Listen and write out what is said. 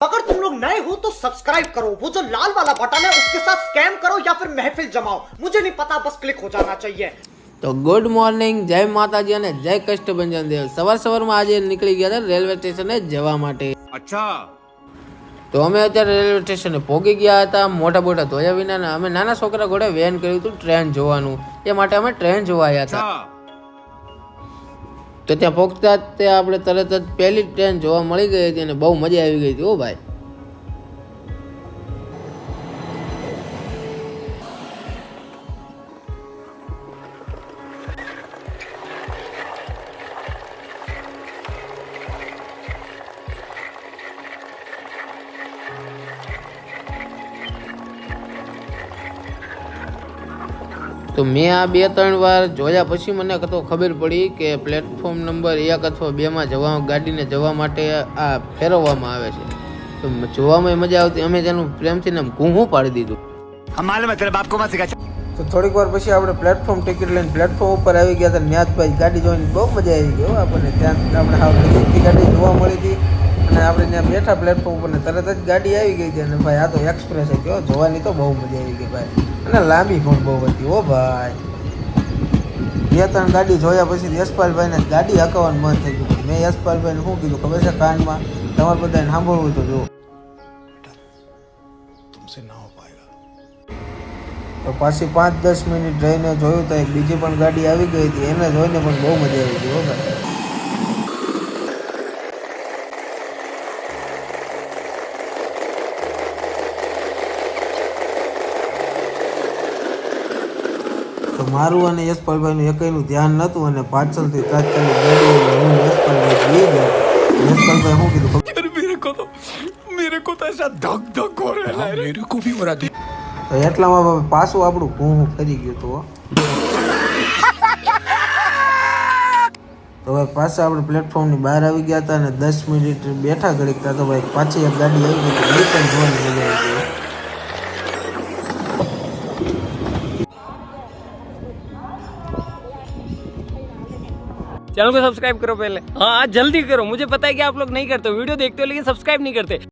अगर तुम लोग नए हो तो सब्सक्राइब करो, वो जो लाल वाला बटन है उसके साथ स्कैम करो या फिर महफिल जमाओ, मुझे नहीं पता, बस क्लिक हो जाना चाहिए। તો ગુડ મોર્નિંગ, જય માતાજી અને જય કષ્ટભંજન દેવ। સવારમાં આજે નીકળી ગયા હતા રેલવે સ્ટેશને જવા માટે। અચ્છા, તો અમે અત્યારે રેલવે સ્ટેશને પહોંચી ગયા હતા મોટા મોટા ધોયા વિના। અમે નાના છોકરા ઘોડે વેન કર્યું હતું ટ્રેન જોવાનું, એ માટે અમે ટ્રેન જોવા આવ્યા હતા। તો ત્યાં પહોંચતા જ આપણે તરત જ પહેલી ટ્રેન જોવા મળી ગઈ હતી અને બહુ મજા આવી ગઈ હતી। ઓ ભાઈ, તો મેં આ 2-3 વાર જોયા પછી મને તો ખબર પડી કે પ્લેટફોર્મ નંબર 1 અથવા 2 માં ગાડીને જવા માટે આ ફેરવવામાં આવે છે। તો જોવામાં મજા આવતી, અમે તેનું પ્રેમથી નામ કુહું પાડી દીધું। તો થોડીક વાર પછી આપણે પ્લેટફોર્મ ટિકિટ લઈને પ્લેટફોર્મ ઉપર આવી ગયા હતા। ન્યાજભાઈ ગાડી જોઈને બહુ મજા આવી ગઈ આપણને। ત્યાં આપણે હાવ નજીકથી ગાડી જોવા મળી હતી અને આપણે ત્યાં બેઠા પ્લેટફોર્મ ઉપર ને તરત જ ગાડી આવી ગઈ હતી। અને ભાઈ આ તો એક્સપ્રેસ હતી, જોવાની તો બહુ મજા આવી ગઈ ભાઈ, અને લાંબી પણ બહુ હતી। ઓ ભાઈ, 2-3 ગાડી જોયા પછી યશપાલભાઈને ગાડી હકાવવાનું મન થઈ ગયું। મેં યશપાલભાઈને શું કીધું ખબર છે, કાનમાં તમારે બધાને સાંભળવું તો જો તો પાછી 5-10 મિનિટ રહીને જોયું તો એક બીજી પણ ગાડી આવી ગઈ હતી, એને જોઈને પણ બહુ મજા આવી ગઈ। ભાઈ, તો મારું અને યશપાલભાઈનું એકયનું ધ્યાન નહોતું અને પાછળથી તાત્કાલિક ગાડી હું યશપાલભાઈ જઈ ગયા। યશપાલભાઈ શું કીધું मेरे को तो ऐसा धक धक हो रहा है, मेरे को भी हो रहा है। તો એટલામાં પાછું આપણું ઘૂં ફરી ગયું હતું। તો ભાઈ પાછા આપણે પ્લેટફોર્મની બહાર આવી ગયા હતા અને 10 મિનિટ બેઠા ઘડીકતા તો ભાઈ પાછી એક ગાડી આવી ગઈ હતી, એ પણ જોવાની મજા આવી ગઈ। चैनल को सब्सक्राइब करो पहले, हाँ जल्दी करो, मुझे पता है कि आप लोग नहीं करते, वीडियो देखते हो लेकिन सब्सक्राइब नहीं करते।